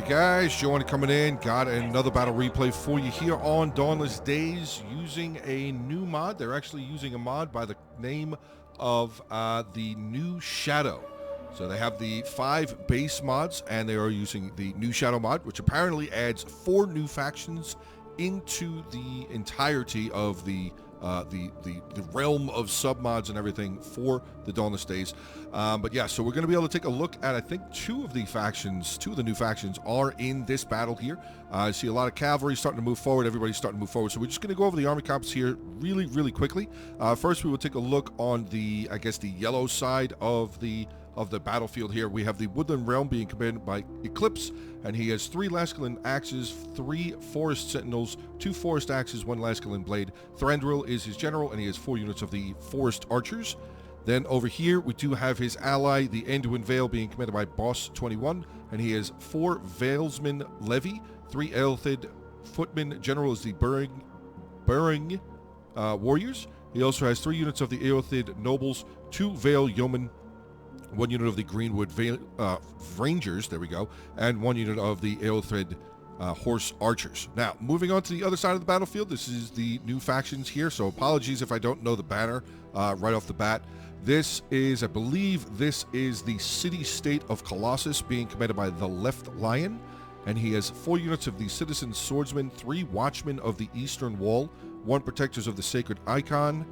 guys, Joe Onit coming in. Got another battle replay for you here on Dawnless Days using a new mod. They're actually using a mod by the name of the New Shadow. So they have the 5 base mods, and they are using the New Shadow mod, which apparently adds 4 new factions into the entirety of the realm of submods and everything for the Dawnless Days. But yeah, so we're going to be able to take a look at, I think, 2 of the new factions are in this battle here. I see a lot of cavalry starting to move forward. Everybody's starting to move forward. So we're just going to go over the army comps here really, really quickly. First, we will take a look on the, I guess, the yellow side of the battlefield here. We have the Woodland Realm being commanded by Eclipse, and he has 3 Lascalan axes, 3 Forest Sentinels, 2 Forest axes, 1 Lascalan blade. Thranduil is his general, and he has 4 units of the Forest Archers. Then over here, we do have his ally, the Anduin Vale, being commanded by Boss 21, and he has 4 Valesman Levy, 3 Aelthid Footmen. General is the Burring Warriors. He also has 3 units of the Aelthid Nobles, 2 Vale Yeomen, 1 unit of the Greenwood Rangers, there we go, and 1 unit of the Aelthid Horse Archers. Now, moving on to the other side of the battlefield, this is the new factions here, so apologies if I don't know the banner right off the bat. This is, I believe, this is the City-State of Colossus being commanded by the Left Lion, and he has 4 units of the Citizen Swordsmen, 3 Watchmen of the Eastern Wall, 1 Protectors of the Sacred Icon,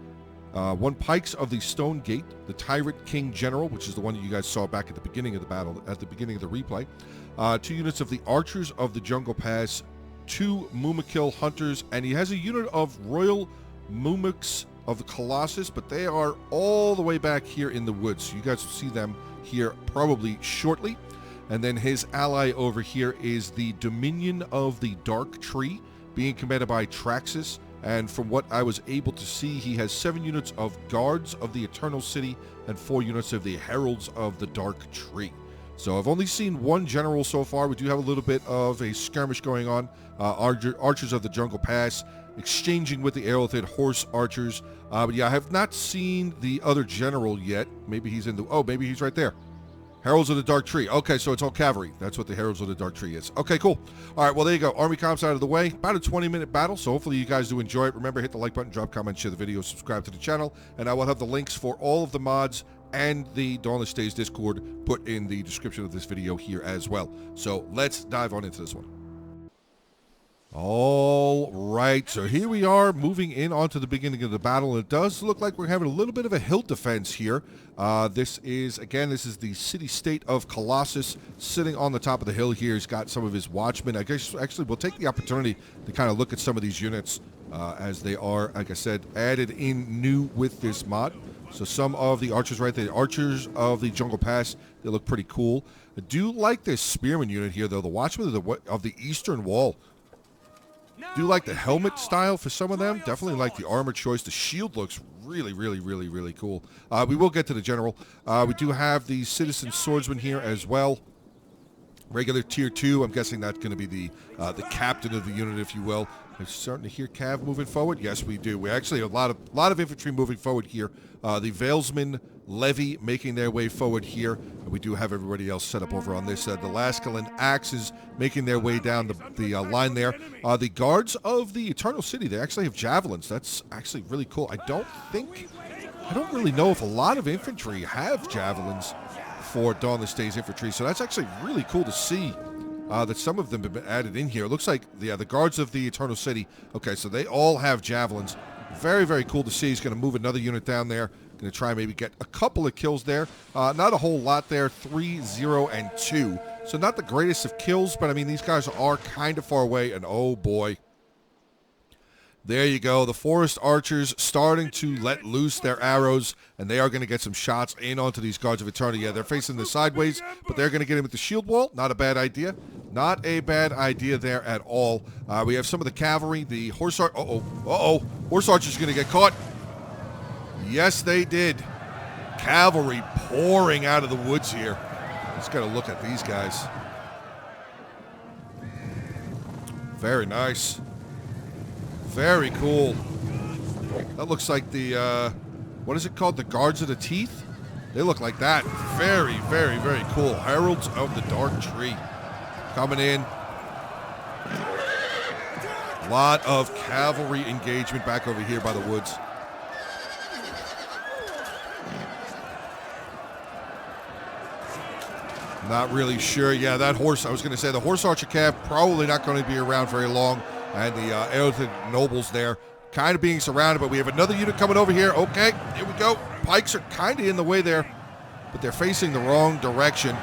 1 Pikes of the Stone Gate, the Tyrant King General, which is the one that you guys saw back at the beginning of the battle, at the beginning of the replay. 2 units of the Archers of the Jungle Pass, 2 Mumakil Hunters, and he has a unit of Royal Mumaks of the Colossus, but they are all the way back here in the woods. So you guys will see them here probably shortly. And then his ally over here is the Dominion of the Dark Tree, being commanded by Traxus. And from what I was able to see, he has 7 units of Guards of the Eternal City and 4 units of the Heralds of the Dark Tree. So I've only seen 1 general so far. We do have a little bit of a skirmish going on. Archers of the Jungle Pass exchanging with the Aelthid Horse Archers. But yeah, I have not seen the other general yet. Maybe he's in the... Oh, maybe he's right there. Heralds of the Dark Tree. Okay, so it's all cavalry. That's what the Heralds of the Dark Tree is. Okay, cool. All right, well, there you go. Army comps out of the way. About a 20-minute battle, so hopefully you guys do enjoy it. Remember, hit the like button, drop comments, share the video, subscribe to the channel, and I will have the links for all of the mods and the Dawnless Days Discord put in the description of this video here as well. So let's dive on into this one. All right, so here we are moving in onto the beginning of the battle. It does look like we're having a little bit of a hill defense here. This is the City-State of Colossus sitting on the top of the hill here. He's got some of his watchmen. I guess actually we'll take the opportunity to kind of look at some of these units as they are, like I said, added in new with this mod. So some of the archers right there, the Archers of the Jungle Pass, they look pretty cool. I do like this Spearman unit here, though. The Watchmen of the Eastern Wall. Do like the helmet style for some of them. Definitely like the armor choice. The shield looks really, really, really, really cool. We will get to the general. We do have the Citizen Swordsman here as well. Regular tier 2. I'm guessing that's going to be the captain of the unit, if you will. We're starting to hear Cav moving forward. Yes, we do. We actually have a lot of infantry moving forward here. The Valesman Levy making their way forward here. And we do have everybody else set up over on this side. The Lascalan Axes making their way down the line there. The Guards of the Eternal City, they actually have javelins. That's actually really cool. I don't really know if a lot of infantry have javelins for Dawnless Days infantry, so that's actually really cool to see that some of them have been added in here. It looks like the Guards of the Eternal City. Okay, so they all have javelins. Very, very cool to see. He's going to move another unit down there. Going to try and maybe get a couple of kills there. Not a whole lot there. 3, 0, and 2. So not the greatest of kills, but I mean, these guys are kind of far away, and oh boy. There you go. The Forest Archers starting to let loose their arrows, and they are going to get some shots in onto these Guards of Eternity. Yeah, they're facing the sideways, but they're going to get him with the shield wall. Not a bad idea. Not a bad idea there at all. We have some of the cavalry. The Horse Archer... Horse Archer's going to get caught. Yes, they did. Cavalry pouring out of the woods here. Let's get a look at these guys. Very nice. Very cool. That looks like the, what is it called? The Guards of the Teeth? They look like that. Very, very, very cool. Heralds of the Dark Tree. coming in. A lot of cavalry engagement back over here by the woods. Not really sure. Yeah, that horse, I was going to say, the horse archer cav probably not going to be around very long. And the Elton nobles there kind of being surrounded. But we have another unit coming over here. Okay, here we go. Pikes are kind of in the way there, but they're facing the wrong direction.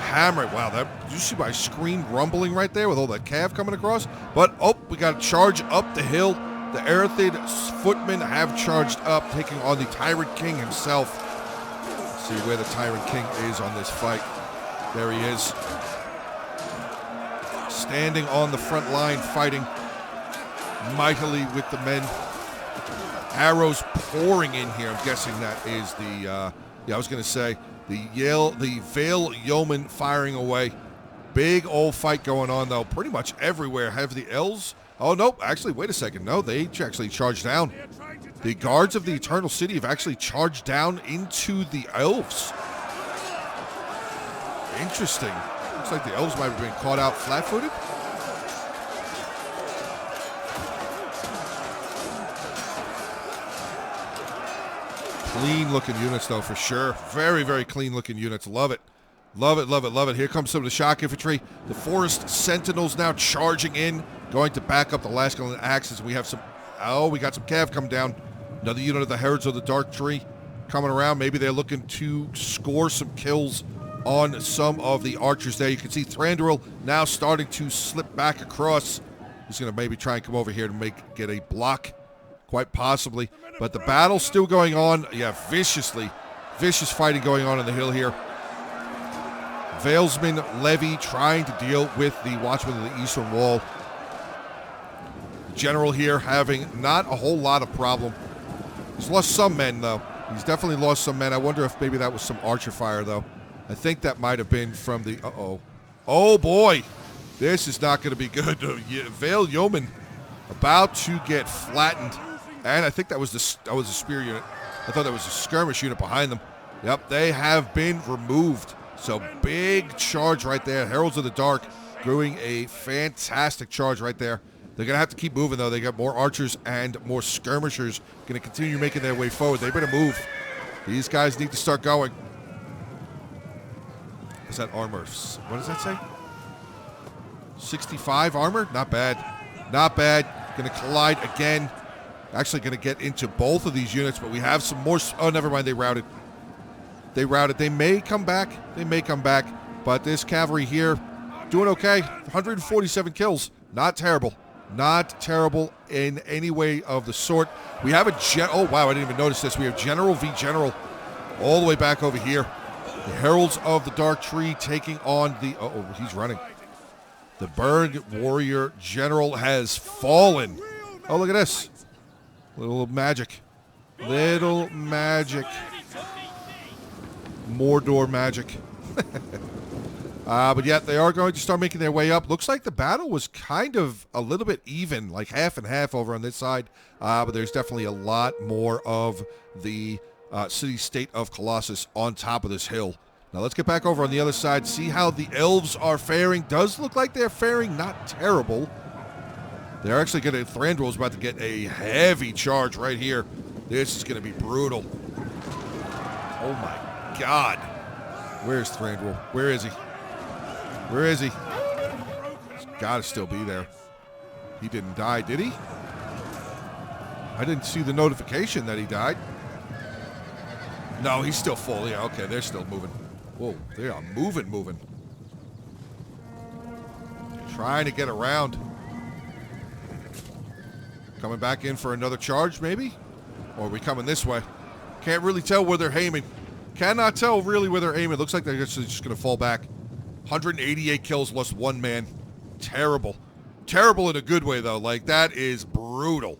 Hammer. Wow, did you see my screen rumbling right there with all that cav coming across? But, oh, we got to charge up the hill. The Earthid footmen have charged up, taking on the Tyrant King himself. Let's see where the Tyrant King is on this fight. There he is. Standing on the front line, fighting mightily with the men. Arrows pouring in here. I'm guessing that is the, I was going to say, the Vale Yeoman firing away. Big old fight going on, though. Pretty much everywhere. Have the elves... Oh, no. Actually, wait a second. No, they actually charged down. The guards of the Eternal City have actually charged down into the elves. Interesting. Looks like the elves might have been caught out flat-footed. Clean-looking units, though, for sure. Very, very clean-looking units. Love it. Love it, love it, love it. Here comes some of the shock infantry. The Forest Sentinels now charging in, going to back up the Lascalon axes. We have some... Oh, we got some cav coming down. Another unit of the Heralds of the Dark Tree coming around. Maybe they're looking to score some kills on some of the archers there. You can see Thranduil now starting to slip back across. He's going to maybe try and come over here to get a block, quite possibly. But the battle's still going on. Yeah, vicious fighting going on the hill here. Valesman Levy trying to deal with the Watchmen of the Eastern Wall. The general here having not a whole lot of problem. He's lost some men, though. He's definitely lost some men. I wonder if maybe that was some archer fire, though. I think that might have been from the... Uh-oh. Oh, boy. This is not going to be good. Vale Yeoman about to get flattened. And I think that was a spear unit. I thought that was a skirmish unit behind them. Yep, they have been removed. So big charge right there. Heralds of the Dark doing a fantastic charge right there. They're going to have to keep moving, though. They got more archers and more skirmishers going to continue making their way forward. They better move. These guys need to start going. What's that armor? What does that say? 65 armor? Not bad. Not bad. Going to collide again. Actually going to get into both of these units, but we have some more... Oh, never mind. They routed. They routed. They may come back. They may come back. But this cavalry here doing okay. 147 kills. Not terrible. Not terrible in any way of the sort. We have a... Oh, wow. I didn't even notice this. We have General v. General all the way back over here. The Heralds of the Dark Tree taking on the... Oh, he's running. The Berg Warrior General has fallen. Oh, look at this. Little magic. Little magic. Mordor magic. But yeah, they are going to start making their way up. Looks like the battle was kind of a little bit even, like half and half over on this side. But there's definitely a lot more of the city-state of Colossus on top of this hill. Now let's get back over on the other side, see how the elves are faring. Does look like they're faring not terrible. They're actually going to... Thranduil's about to get a heavy charge right here. This is going to be brutal. Oh my God. Where's Thranduil? Where is he? Where is he? He's got to still be there. He didn't die, did he? I didn't see the notification that he died. No, he's still full. Yeah, okay, they're still moving. Whoa, they are moving. Trying to get around. Coming back in for another charge, maybe? Or are we coming this way? Can't really tell where they're aiming. Cannot tell really where they're aiming. Looks like they're just going to fall back. 188 kills, lost one man. Terrible. Terrible in a good way, though. Like, that is brutal.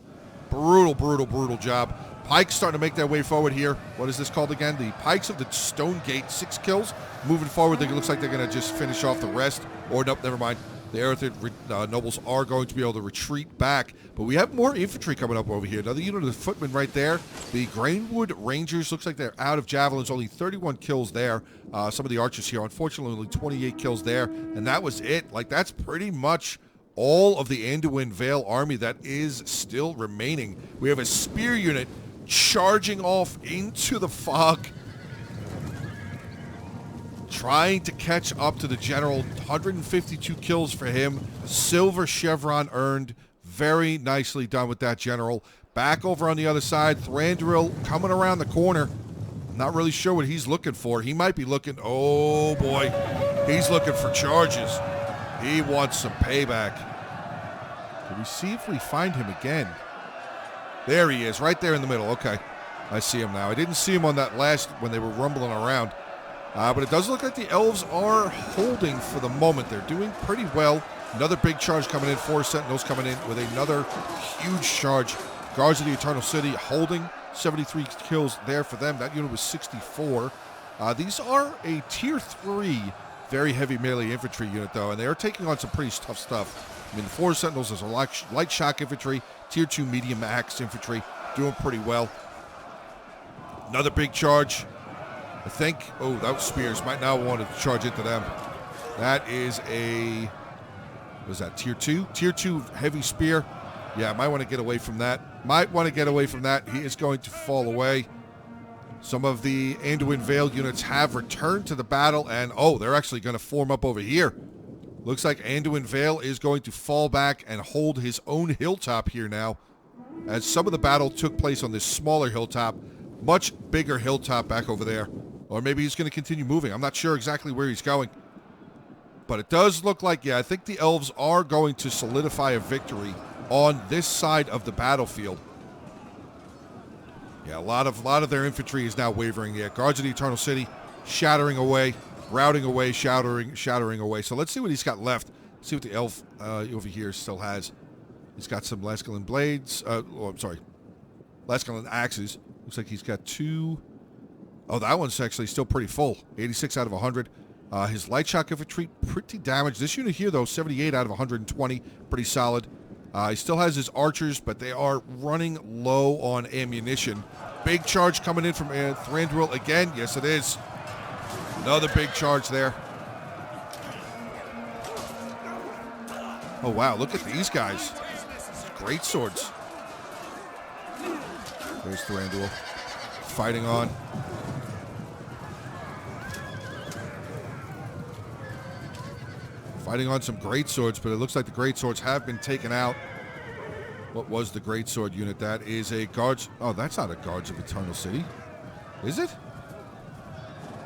Brutal job. Pikes starting to make their way forward here. What is this called again? The Pikes of the Stone Gate. 6 kills. Moving forward, it looks like they're going to just finish off the rest. Or, nope, never mind. The Earthen nobles are going to be able to retreat back. But we have more infantry coming up over here. Another unit of footmen right there. The Grainwood Rangers, looks like they're out of javelins. Only 31 kills there. Some of the archers here, unfortunately, only 28 kills there. And that was it. Like, that's pretty much all of the Anduin Vale army that is still remaining. We have a spear unit charging off into the fog, trying to catch up to the general. 152 kills for him. Silver chevron earned. Very nicely done with that general. Back over on the other side, Thranduil coming around the corner. Not really sure what he's looking for. He might be looking, oh boy, he's looking for charges. He wants some payback. Can we see if we find him again? There he is, right there in the middle. Okay, I see him now. I didn't see him on that last when they were rumbling around. But it does look like the elves are holding for the moment. They're doing pretty well. Another big charge coming in. 4 sentinels coming in with another huge charge. Guards of the Eternal City holding. 73 kills there for them. That unit was 64. These are a tier 3 very heavy melee infantry unit, though, and they are taking on some pretty tough stuff. I mean, the 4 sentinels is a light shock infantry, tier 2 medium axe infantry, doing pretty well. Another big charge. I think, oh, that was spears. Might now want to charge into them. That is a, what is that, tier 2? Tier 2 heavy spear. Yeah, might want to get away from that. Might want to get away from that. He is going to fall away. Some of the Anduin Vale units have returned to the battle, and, oh, they're actually going to form up over here. Looks like Anduin Vale is going to fall back and hold his own hilltop here now, as some of the battle took place on this smaller hilltop. Much bigger hilltop back over there. Or maybe he's going to continue moving. I'm not sure exactly where he's going. But it does look like, yeah, I think the elves are going to solidify a victory on this side of the battlefield. Yeah, a lot of their infantry is now wavering. Yeah, Guards of the Eternal City shattering away, routing away, shattering away. So let's see what he's got left. Let's see what the elf over here still has. He's got some Laskalin blades. Laskalin axes. Looks like he's got 2. Oh, that one's actually still pretty full. 86 out of 100. His light shock infantry, pretty damaged. This unit here, though, 78 out of 120. Pretty solid. He still has his archers, but they are running low on ammunition. Big charge coming in from Thranduil again. Yes, it is. Another big charge there. Oh, wow. Look at these guys. Great swords. There's Thranduil. Fighting on. Fighting on some great swords, but it looks like the great swords have been taken out. What was the great sword unit? That is a guards. Oh, that's not a Guards of Eternal City. Is it?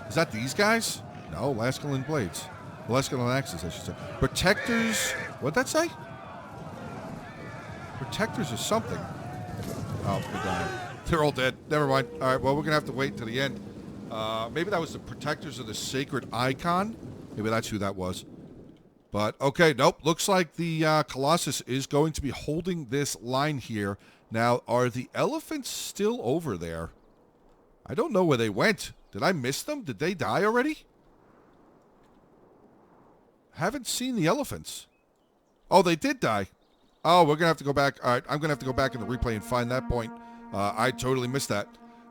Is that these guys? No, Laskalin blades. Laskalin axes, I should say. Protectors. What'd that say? Protectors or something. Oh, they're dying. They're all dead. Never mind. All right, well, we're going to have to wait to the end. Maybe that was the Protectors of the Sacred Icon. Maybe that's who that was. But, okay, nope. Looks like the Colossus is going to be holding this line here. Now, are the elephants still over there? I don't know where they went. Did I miss them? Did they die already? Haven't seen the elephants. Oh, they did die. Oh, we're going to have to go back. All right, I'm going to have to go back in the replay and find that point. I totally missed that.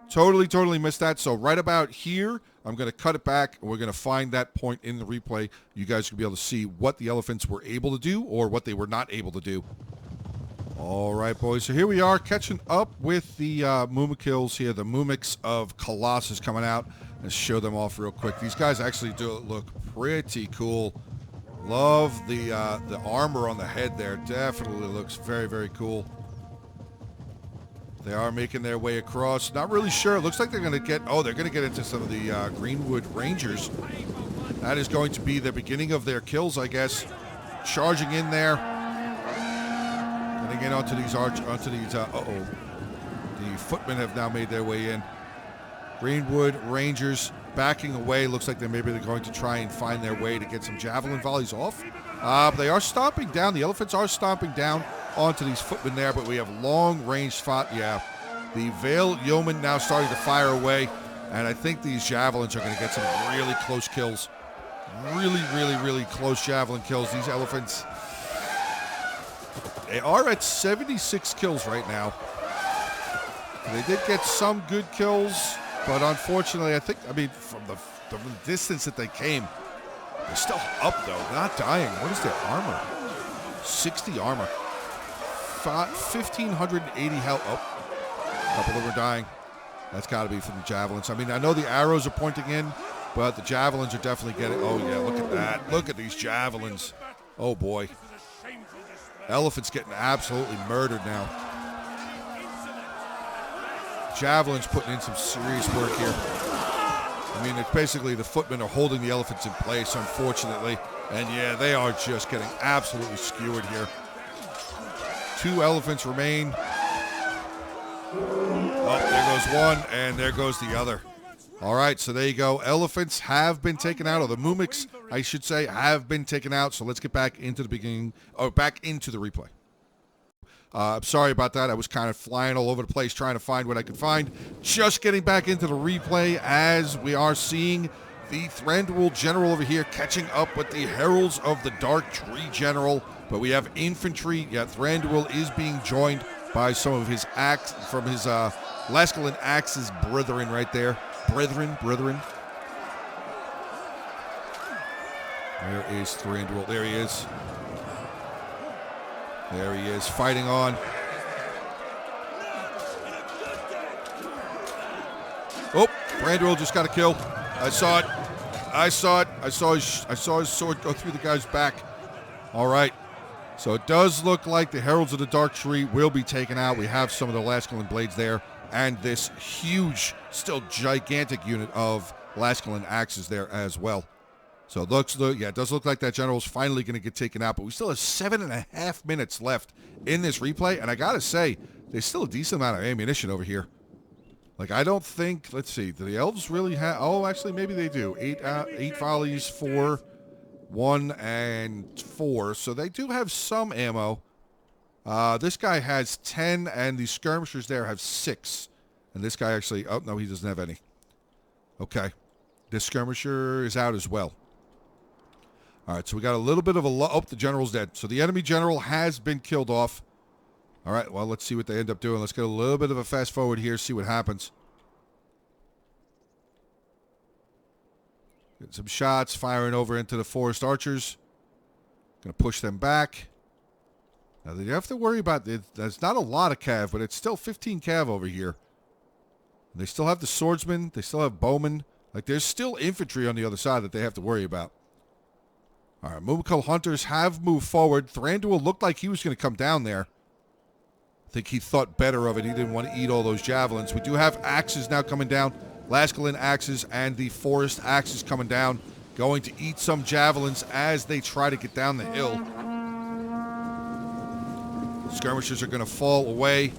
Totally missed that. So right about here, I'm going to cut it back, and we're going to find that point in the replay. You guys will be able to see what the elephants were able to do or what they were not able to do. All right, boys. So here we are catching up with the Mumakils here, the Mumix of Colossus coming out. Let's show them off real quick. These guys actually do look pretty cool. Love the armor on the head there. Definitely looks very, very cool. They are making their way across. Not really sure. It looks like they're going to get... Oh, they're going to get into some of the Greenwood Rangers. That is going to be the beginning of their kills, I guess. Charging in there. Getting in onto these... uh-oh. The footmen have now made their way in. Greenwood Rangers backing away. Looks like they're going to try and find their way to get some javelin volleys off. They are stomping down. The elephants are stomping down onto these footmen there, but we have long-range spot. Yeah, the Vale Yeoman now starting to fire away, and I think these javelins are going to get some really close kills. really close javelin kills. These elephants, they are at 76 kills right now. They did get some good kills, but unfortunately, I mean, from the distance that they came, they're still up, though. They're not dying. What is their armor? 60 armor. 1,580 health. Oh, a couple of them are dying. That's got to be from the javelins. I mean, I know the arrows are pointing in, but the javelins are definitely getting... Oh, yeah, look at that. Look at these javelins. Oh, boy. Elephant's getting absolutely murdered now. Javelins putting in some serious work here. I mean, it's basically the footmen are holding the elephants in place, unfortunately. And, yeah, they are just getting absolutely skewered here. 2 elephants remain. Oh, there goes one, and there goes the other. All right, so there you go. Elephants have been taken out, or the mumix, I should say, have been taken out. So let's get back into the beginning, or back into the replay. I'm sorry about that. I was kind of flying all over the place trying to find what I could find. Just getting back into the replay as we are seeing the Thranduil General over here catching up with the Heralds of the Dark Tree General. But we have infantry. Yeah, Thranduil is being joined by some of his Lascalan Axe's brethren right there. Brethren. Where is Thranduil? There he is. There he is, fighting on. Oh, Thranduil just got a kill. I saw it. I saw his sword go through the guy's back. All right. So it does look like the Heralds of the Dark Tree will be taken out. We have some of the Lascalan blades there, and this huge, still gigantic unit of Lascalan axes there as well. So it does look like that general's finally going to get taken out, but we still have 7.5 minutes left in this replay, and I got to say, there's still a decent amount of ammunition over here. Like, I don't think, let's see, do the elves really have, oh, actually, maybe they do. 8 volleys, 4, 1, and 4, so they do have some ammo. This guy has 10, and the skirmishers there have 6. And this guy actually, oh, no, he doesn't have any. Okay. This skirmisher is out as well. All right, so we got a little bit of a... Oh, the general's dead. So the enemy general has been killed off. All right, well, let's see what they end up doing. Let's get a little bit of a fast forward here, see what happens. Get some shots, firing over into the forest archers. Going to push them back. Now, you have to worry about... There's not a lot of cav, but it's still 15 cav over here. They still have the swordsmen. They still have bowmen. Like, there's still infantry on the other side that they have to worry about. All right, Mumikal hunters have moved forward. Thranduil looked like he was going to come down there. I think he thought better of it. He didn't want to eat all those javelins. We do have axes now coming down. Lascalan axes and the forest axes coming down. Going to eat some javelins as they try to get down the hill. Skirmishers are going to fall away.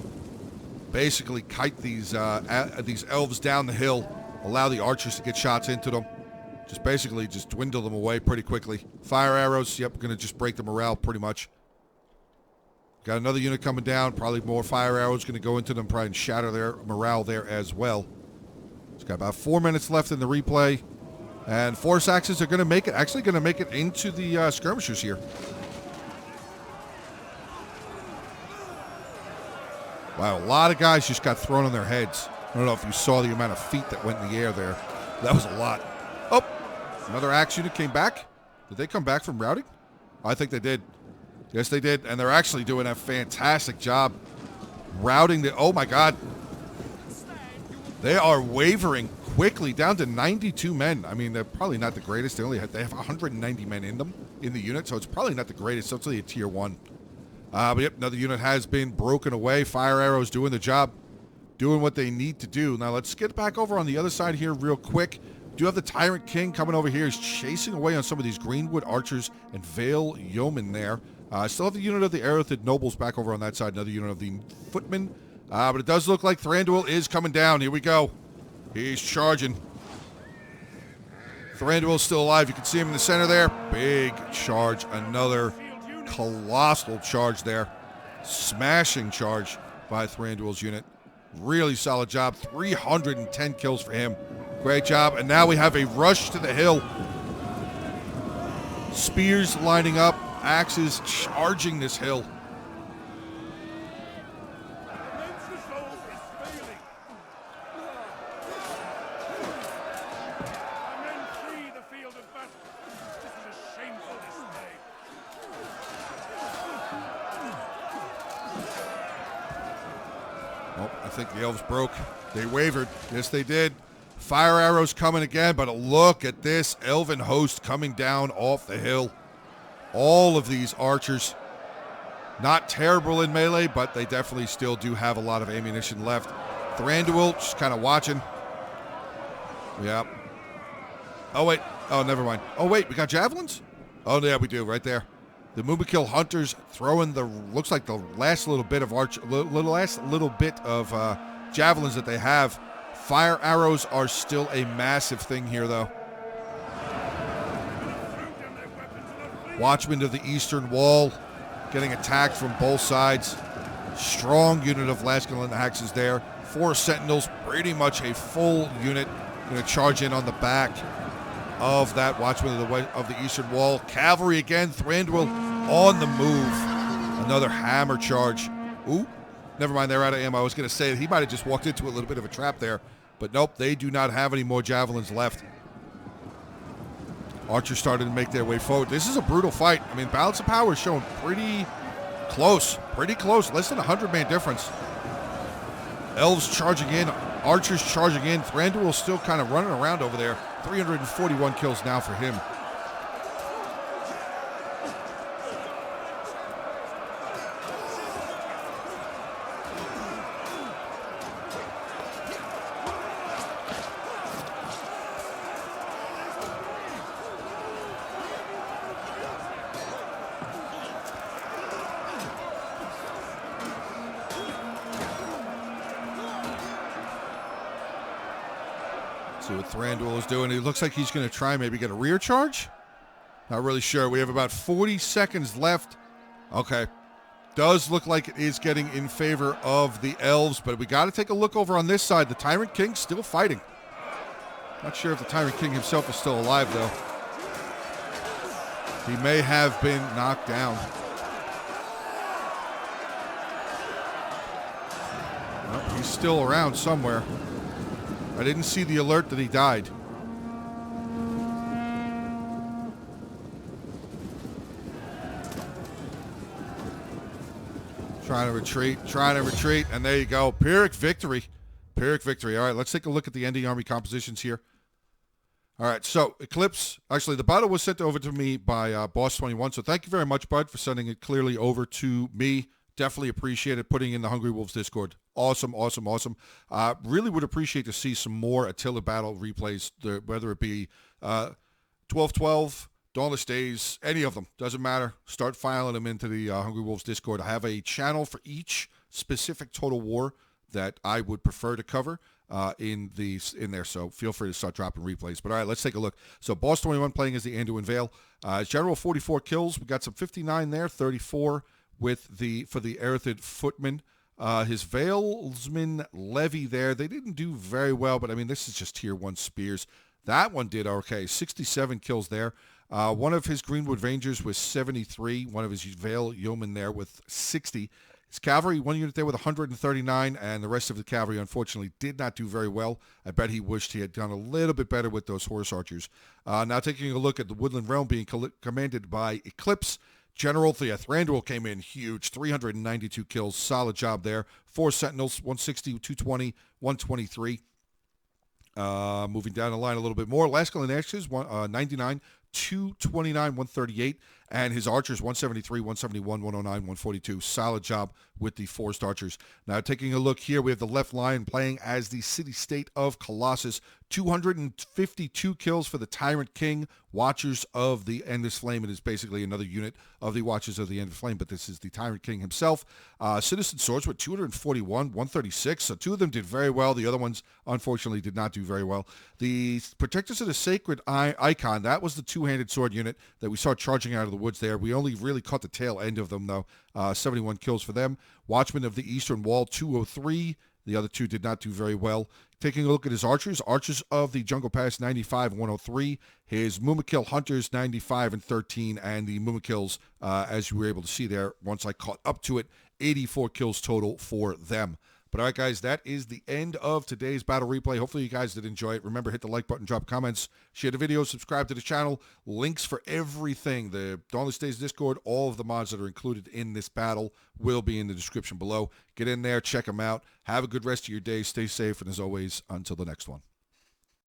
Basically kite these elves down the hill. Allow the archers to get shots into them. Just dwindle them away pretty quickly. Fire arrows, yep, going to just break the morale pretty much. Got another unit coming down. Probably more fire arrows going to go into them, probably and shatter their morale there as well. It's got about 4 minutes left in the replay. And force axes are going to make it, into the skirmishers here. Wow, a lot of guys just got thrown on their heads. I don't know if you saw the amount of feet that went in the air there. That was a lot. Oh, another axe unit came back. Did they come back from routing? I think they did. Yes, they did. And they're actually doing a fantastic job routing the... Oh, my God. They are wavering quickly down to 92 men. I mean, they're probably not the greatest. They have 190 men in them, in the unit, so it's probably not the greatest. So it's only a tier 1. But yep, another unit has been broken away. Fire arrows doing the job, doing what they need to do. Now, let's get back over on the other side here real quick. Do have the Tyrant King coming over here. He's chasing away on some of these Greenwood archers and Vale yeomen there. Still have the unit of the Erithid nobles back over on that side. Another unit of the footmen. But it does look like Thranduil is coming down. Here we go. He's charging. Thranduil's still alive. You can see him in the center there. Big charge. Another colossal charge there. Smashing charge by Thranduil's unit. Really solid job. 310 kills for him. Great job. And now we have a rush to the hill. Spears lining up, axes charging this hill. Oh, I think the elves broke. They wavered. Yes, they did. Fire arrows coming again, but look at this elven host coming down off the hill. All of these archers, not terrible in melee, but they definitely still do have a lot of ammunition left. Thranduil just kind of watching. Yeah. Oh, wait. Oh, never mind. Oh, wait. We got javelins? Oh, yeah, we do. Right there. The Mumakil hunters throwing the, looks like the last little bit of javelins that they have. Fire arrows are still a massive thing here, though. Watchmen of the Eastern Wall getting attacked from both sides. Strong unit of Laskel and the Haxes there. 4 Sentinels, pretty much a full unit. Going to charge in on the back of that Watchman of the Eastern Wall. Cavalry again, Thranduil on the move. Another hammer charge. Ooh, never mind, they're out of ammo. I was going to say he might have just walked into a little bit of a trap there. But nope, they do not have any more javelins left. Archers started to make their way forward. This is a brutal fight. I mean, balance of power is shown pretty close. Pretty close. Less than 100-man difference. Elves charging in. Archers charging in. Thranduil still kind of running around over there. 341 kills now for him. See what Thranduil is doing. He looks like he's going to try and maybe get a rear charge. Not really sure. We have about 40 seconds left. Okay. Does look like it is getting in favor of the elves, but we got to take a look over on this side. The Tyrant King still fighting. Not sure if the Tyrant King himself is still alive, though. He may have been knocked down. Well, he's still around somewhere. I didn't see the alert that he died. Trying to retreat, and there you go. Pyrrhic victory. Pyrrhic victory. All right, let's take a look at the ending army compositions here. All right, so Eclipse, actually the battle was sent over to me by Boss21, so thank you very much, bud, for sending it clearly over to me. Definitely appreciate it, putting in the Hungry Wolves Discord. Awesome, awesome, awesome. Really would appreciate to see some more Attila battle replays, whether it be 12-12, Dawnless Days, any of them. Doesn't matter. Start filing them into the Hungry Wolves Discord. I have a channel for each specific Total War that I would prefer to cover in there, so feel free to start dropping replays. But all right, let's take a look. So Boss21 playing as the Anduin Vale. General 44 kills. We got some 59 there, 34 for the Erithid Footman. His Valesman Levy there, they didn't do very well, but I mean, this is just tier 1 spears. That one did okay, 67 kills there. One of his Greenwood Rangers was 73, one of his Vale Yeomen there with 60. His cavalry, one unit there with 139, and the rest of the cavalry, unfortunately, did not do very well. I bet he wished he had done a little bit better with those horse archers. Now taking a look at the Woodland Realm being commanded by Eclipse. General Thranduil came in huge, 392 kills, solid job there. 4 Sentinels, 160, 220, 123. Moving down the line a little bit more. Laskel and Ashes, 99, 229, 138. And his archers, 173, 171, 109, 142. Solid job with the forced archers. Now taking a look here, we have the left line playing as the city-state of Colossus. 252 kills for the Tyrant King, Watchers of the Endless Flame. It is basically another unit of the Watchers of the Endless Flame, but this is the Tyrant King himself. Citizen Swords with 241, 136. So 2 of them did very well. The other ones, unfortunately, did not do very well. The Protectors of the Sacred Icon, that was the two-handed sword unit that we saw charging out of the woods there. We only really caught the tail end of them, though. 71 kills for them. Watchmen of the Eastern Wall, 203. The other two did not do very well. Taking a look at his archers, Archers of the Jungle Pass 95 and 103, his Mumakil Hunters 95 and 13, and the Mumakils, as you were able to see there, once I caught up to it, 84 kills total for them. But all right, guys, that is the end of today's battle replay. Hopefully you guys did enjoy it. Remember, hit the like button, drop comments, share the video, subscribe to the channel. Links for everything, the Dawnless Days Discord, all of the mods that are included in this battle will be in the description below. Get in there, check them out. Have a good rest of your day. Stay safe, and as always, until the next one.